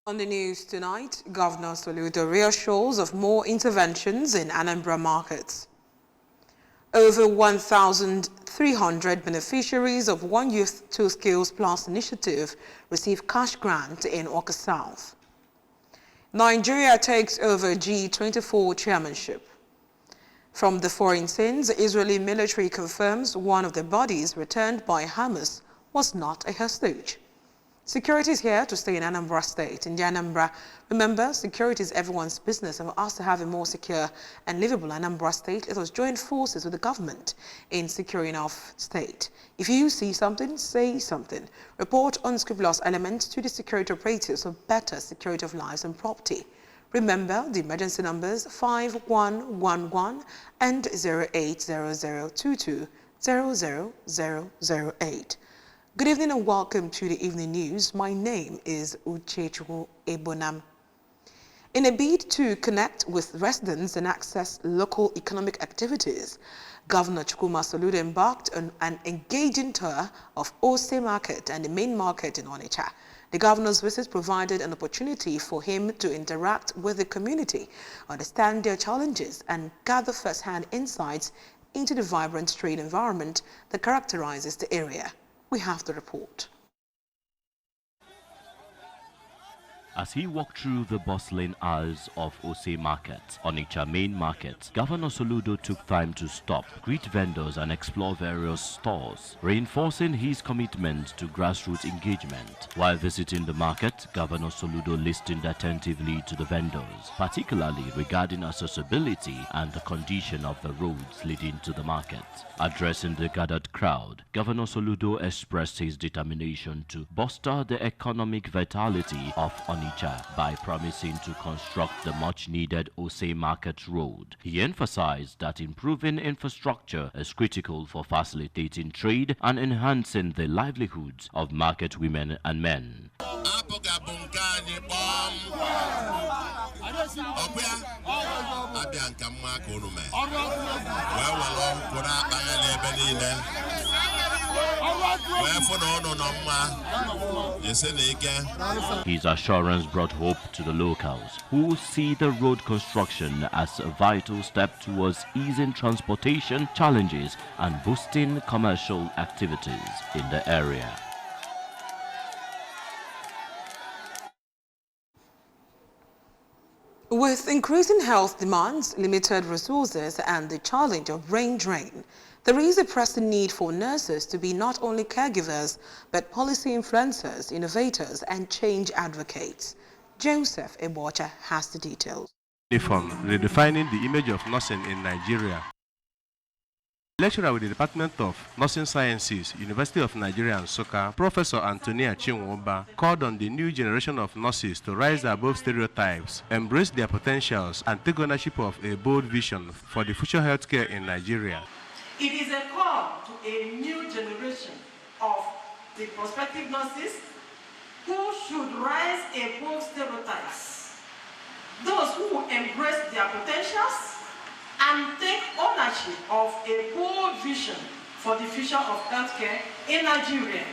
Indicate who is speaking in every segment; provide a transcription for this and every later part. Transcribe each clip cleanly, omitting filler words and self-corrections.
Speaker 1: On the news tonight, Governor Soludo reassures of more interventions in Anambra markets. Over 1,300 beneficiaries of One Youth, Two Skills Plus initiative receive cash grant in Awka South. Nigeria takes over G24 chairmanship. From the foreign scenes, the Israeli military confirms one of the bodies returned by Hamas was not a hostage. Security is here to stay in Anambra State. In the Anambra, remember, security is everyone's business, and for us to have a more secure and livable Anambra State, let us join forces with the government in securing our state. If you see something, say something. Report unscrupulous elements to the security operatives for better security of lives and property. Remember the emergency numbers 5111 and 080022 Good evening and welcome to the evening news. My name is Uchechu Ebonam. In a bid to connect with residents and access local economic activities, Governor Chukwuma Soludo embarked on an engaging tour of Ose Market and the main market in Onitsha. The governor's visit provided an opportunity for him to interact with the community, understand their challenges, and gather first-hand insights into the vibrant trade environment that characterizes the area. We have the report.
Speaker 2: As he walked through the bustling aisles of Ose Market, Onitsha Main Market, Governor Soludo took time to stop, greet vendors and explore various stores, reinforcing his commitment to grassroots engagement. While visiting the market, Governor Soludo listened attentively to the vendors, particularly regarding accessibility and the condition of the roads leading to the market. Addressing the gathered crowd, Governor Soludo expressed his determination to bolster the economic vitality of Onitsha by promising to construct the much-needed Ose Market Road. He emphasized that improving infrastructure is critical for facilitating trade and enhancing the livelihoods of market women and men. His assurance brought hope to the locals, who see the road construction as a vital step towards easing transportation challenges and boosting commercial activities in the area.
Speaker 1: With increasing health demands, limited resources, and the challenge of brain drain, there is a pressing need for nurses to be not only caregivers, but policy influencers, innovators, and change advocates. Joseph Ebocha has the details.
Speaker 3: Redefining the image of nursing in Nigeria. Lecturer with the Department of Nursing Sciences, University of Nigeria Nsukka, Professor Antonia Chinwoba, called on the new generation of nurses to rise above stereotypes, embrace their potentials, and take ownership of a bold vision for the future healthcare in Nigeria.
Speaker 4: It is a call to a new generation of the prospective nurses who should rise above stereotypes. Those who embrace their potentials and take ownership of a bold vision for the future of healthcare in Nigeria.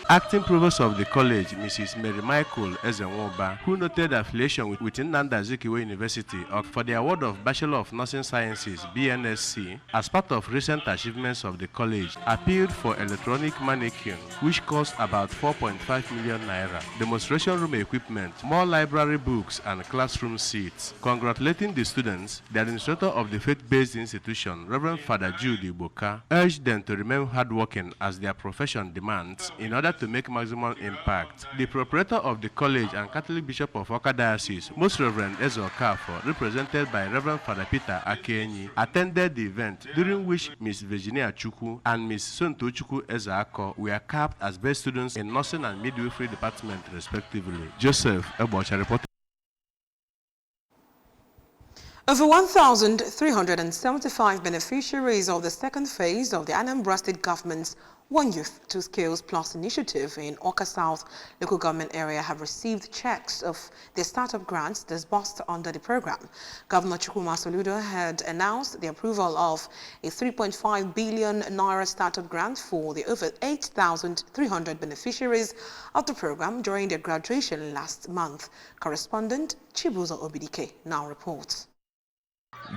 Speaker 3: Acting Provost of the college, Mrs. Mary Michael Ezenwoba, who noted affiliation with Nnamdi Azikiwe University for the award of Bachelor of Nursing Sciences (BNSC) as part of recent achievements of the college, appealed for electronic mannequin, which cost about 4.5 million naira, demonstration room equipment, more library books, and classroom seats. Congratulating the students, the administrator of the faith-based institution, Reverend Father Jude Iboka, urged them to remain hardworking as their profession demands in order to make maximum impact. The proprietor of the college and Catholic Bishop of Awka Diocese, Most Reverend Ezo Okafo, represented by Reverend Father Peter Akenyi, attended the event, during which Ms. Virginia Chukwu and Ms. Sonto Chukwu Ezeako were capped as best students in nursing and midwifery department, respectively. Joseph Ebocha reported.
Speaker 1: Over 1,375 beneficiaries of the second phase of the Anambra State Government's One Youth, Two Skills Plus initiative in Awka South local government area have received checks of their startup grants disbursed under the program. Governor Chukwuma Soludo had announced the approval of a 3.5 billion naira startup grant for the over 8,300 beneficiaries of the program during their graduation last month. Correspondent Chibuzo Obidike now reports.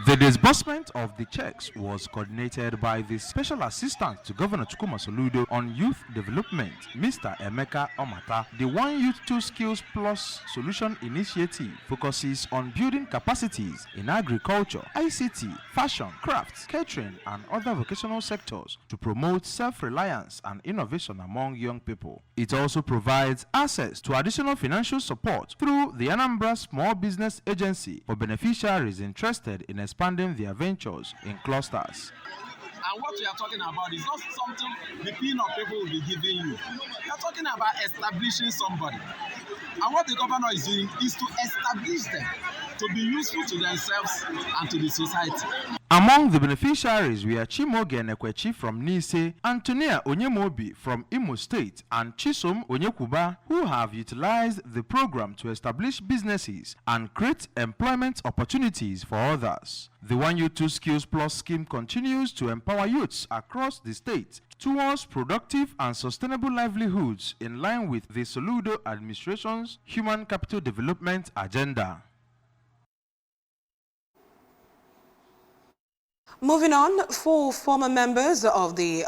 Speaker 5: The disbursement of the checks was coordinated by the Special Assistant to Governor Chukwuma Soludo on Youth Development, Mr. Emeka Omata. The One Youth Two Skills Plus Solution Initiative focuses on building capacities in agriculture, ICT, fashion, crafts, catering, and other vocational sectors to promote self-reliance and innovation among young people. It also provides access to additional financial support through the Anambra Small Business Agency for beneficiaries interested in expanding their ventures in clusters.
Speaker 6: And what we are talking about is not something the peanut people will be giving you. We are talking about establishing somebody. And what the governor is doing is to establish them to be useful to themselves and to the society.
Speaker 5: Among the beneficiaries were Chimoge Nekwechi from Nise, Antonia Onyemobi from Imo State, and Chisom Onyekuba, who have utilized the program to establish businesses and create employment opportunities for others. The One Youth Two Skills Plus scheme continues to empower youths across the state towards productive and sustainable livelihoods in line with the Soludo administration's human capital development agenda.
Speaker 1: Moving on, 4 former members of the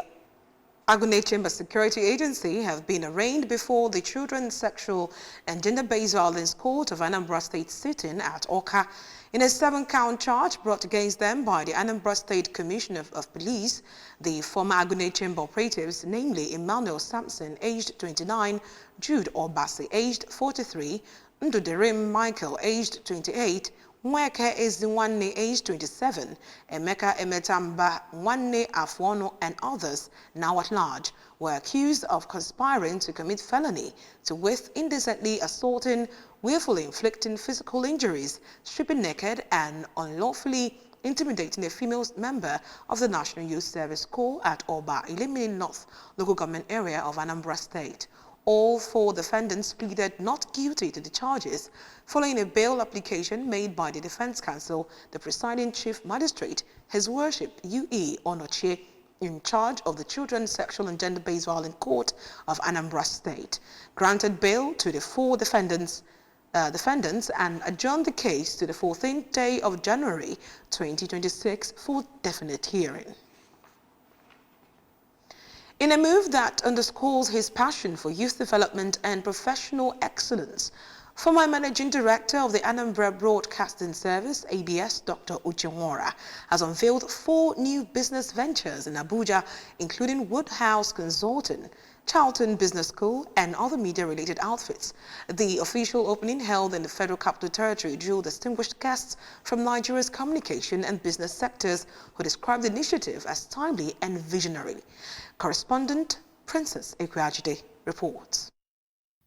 Speaker 1: Agune Chamber Security Agency have been arraigned before the Children's Sexual and Gender-Based Violence Court of Anambra State sitting at Awka in a 7-count charge brought against them by the Anambra State Commissioner of Police. The former Agune Chamber operatives, namely Emmanuel Sampson, aged 29, Jude Obasi, aged 43, Nduderim Michael, aged 28, Mweke Ezinwanne, aged 27, Emeka Emetamba Nwanne Afwono, and others, now at large, were accused of conspiring to commit felony to with indecently assaulting, willfully inflicting physical injuries, stripping naked, and unlawfully intimidating a female member of the National Youth Service Corps at Oba, Ilimini North, local government area of Anambra State. All 4 defendants pleaded not guilty to the charges following a bail application made by the Defense Counsel, the presiding chief magistrate, His Worship U.E. Onochie, in charge of the Children's Sexual and Gender-Based Violence Court of Anambra State, granted bail to the 4 defendants and adjourned the case to the 14th day of January 2026 for definite hearing. In a move that underscores his passion for youth development and professional excellence, former Managing Director of the Anambra Broadcasting Service, ABS, Dr. Uche Nwora, has unveiled 4 new business ventures in Abuja, including Woodhouse Consulting, Charlton Business School, and other media-related outfits. The official opening held in the Federal Capital Territory drew distinguished guests from Nigeria's communication and business sectors who described the initiative as timely and visionary. Correspondent Princess Ekweajide reports.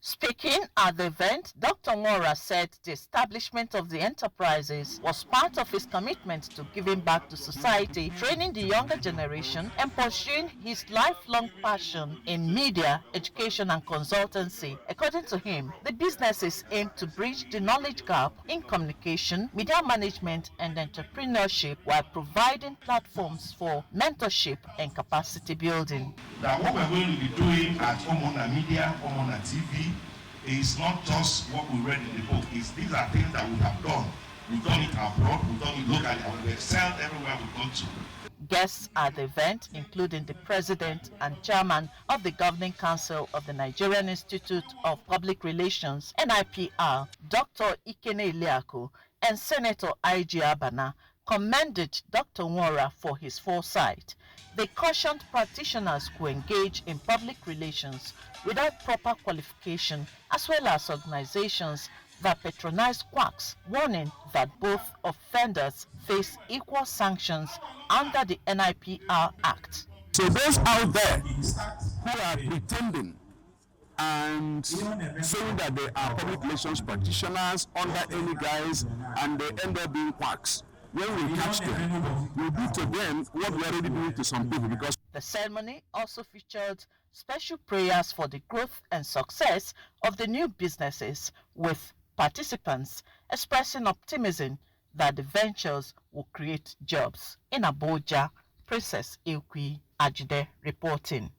Speaker 7: Speaking at the event, Dr. Nwora said the establishment of the enterprises was part of his commitment to giving back to society, training the younger generation, and pursuing his lifelong passion in media, education, and consultancy. According to him, the businesses aim to bridge the knowledge gap in communication, media management, and entrepreneurship while providing platforms for mentorship and capacity building.
Speaker 8: That what we're going to be doing at Omona Media, Omona TV, is not just what we read in the book. These are things that we have done. We've done it abroad, we've done it locally, and we've excelled everywhere we've gone to.
Speaker 7: Guests at the event, including the President and Chairman of the Governing Council of the Nigerian Institute of Public Relations, NIPR, Dr. Ikene Iliaku, and Senator I.G. Abana, commended Dr. Nwora for his foresight. They cautioned practitioners who engage in public relations without proper qualification, as well as organizations that patronize quacks, warning that both offenders face equal sanctions under the NIPR Act.
Speaker 9: So those out there who are pretending and saying that they are public relations practitioners under any guise and they end up being quacks, when we catch them, we do to them what we already doing to some people. Because
Speaker 7: the ceremony also featured special prayers for the growth and success of the new businesses, with participants expressing optimism that the ventures will create jobs. In Abuja, Princess Ilkwi Ajide reporting.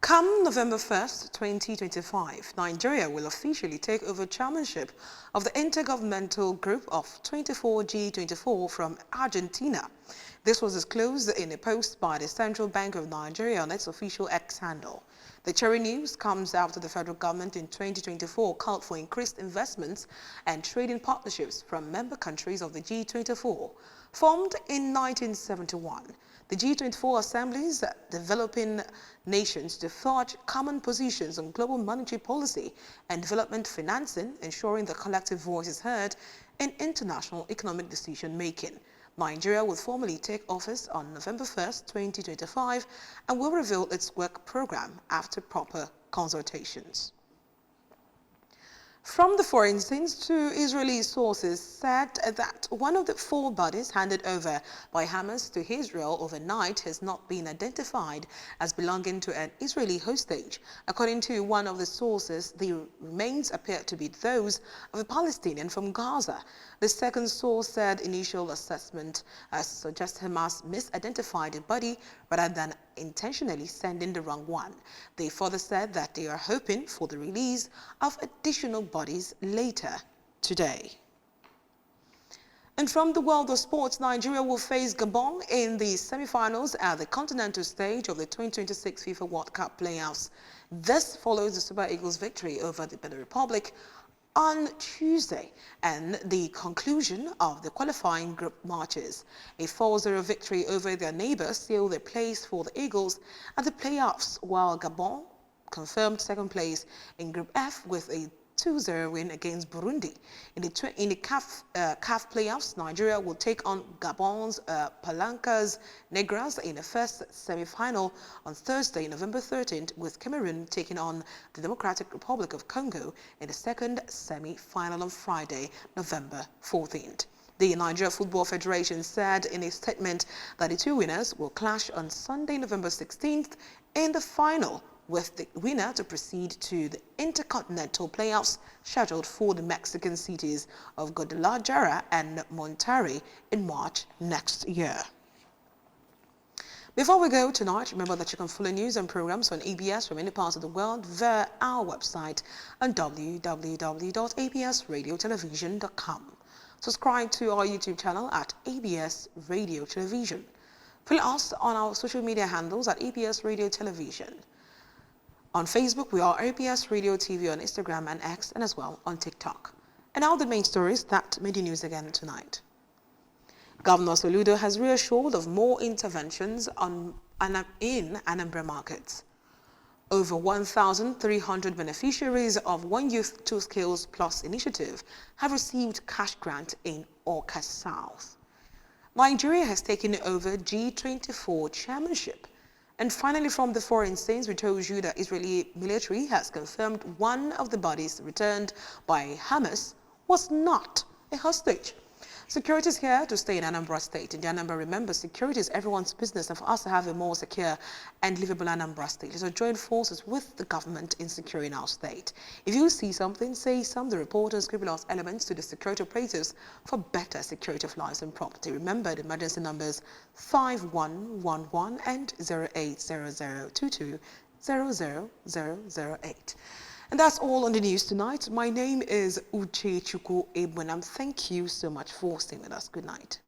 Speaker 1: Come November 1st, 2025, Nigeria will officially take over chairmanship of the Intergovernmental Group of 24 G24 from Argentina. This was disclosed in a post by the Central Bank of Nigeria on its official X handle. The cherry news comes after the federal government in 2024 called for increased investments and trading partnerships from member countries of the G24. Formed in 1971, the G24 assemblies developing nations to forge common positions on global monetary policy and development financing, ensuring the collective voice is heard in international economic decision-making. Nigeria will formally take office on November 1st, 2025, and will reveal its work program after proper consultations. From the foreign scenes, two Israeli sources said that one of the four bodies handed over by Hamas to Israel overnight has not been identified as belonging to an Israeli hostage. According to one of the sources, the remains appear to be those of a Palestinian from Gaza. The second source said initial assessment suggests Hamas misidentified the body rather than intentionally sending the wrong one. They further said that they are hoping for the release of additional bodies later today. And from the world of sports, Nigeria will face Gabon in the semi-finals at the continental stage of the 2026 FIFA World Cup playoffs. This follows the Super Eagles' victory over the Benin Republic on Tuesday and the conclusion of the qualifying group matches. A 4-0 victory over their neighbours sealed their place for the Eagles at the playoffs, while Gabon confirmed second place in Group F with a 2-0 win against Burundi. In the CAF playoffs, Nigeria will take on Gabon's Palancas Negras in the first semi-final on Thursday, November 13th, with Cameroon taking on the Democratic Republic of Congo in the second semi-final on Friday, November 14th. The Nigeria Football Federation said in a statement that the two winners will clash on Sunday, November 16th in the final, with the winner to proceed to the intercontinental playoffs scheduled for the Mexican cities of Guadalajara and Monterrey in March next year. Before we go tonight, remember that you can follow news and programs on ABS from any parts of the world via our website on www.absradiotelevision.com. Subscribe to our YouTube channel at ABS Radio Television. Follow us on our social media handles at ABS Radio Television. On Facebook, we are ABS Radio TV on Instagram and X, and as well on TikTok. And now the main stories that made the news again tonight. Governor Soludo has reassured of more interventions in Anambra markets. Over 1,300 beneficiaries of One Youth, Two Skills Plus initiative have received cash grant in Awka South. Nigeria has taken over G24 chairmanship. And finally, from the foreign scenes, we told you that Israeli military has confirmed one of the bodies returned by Hamas was not a hostage. Security is here to stay in Anambra State. In the Anambra, remember, security is everyone's business, and for us to have a more secure and livable Anambra State, so join forces with the government in securing our state. If you see something, say some. The reporters scribble out elements to the security operatives for better security of lives and property. Remember the emergency numbers 5111 and 0800220008. And that's all on the news tonight. My name is Uche Chukwu Ebwenam. Thank you so much for staying with us. Good night.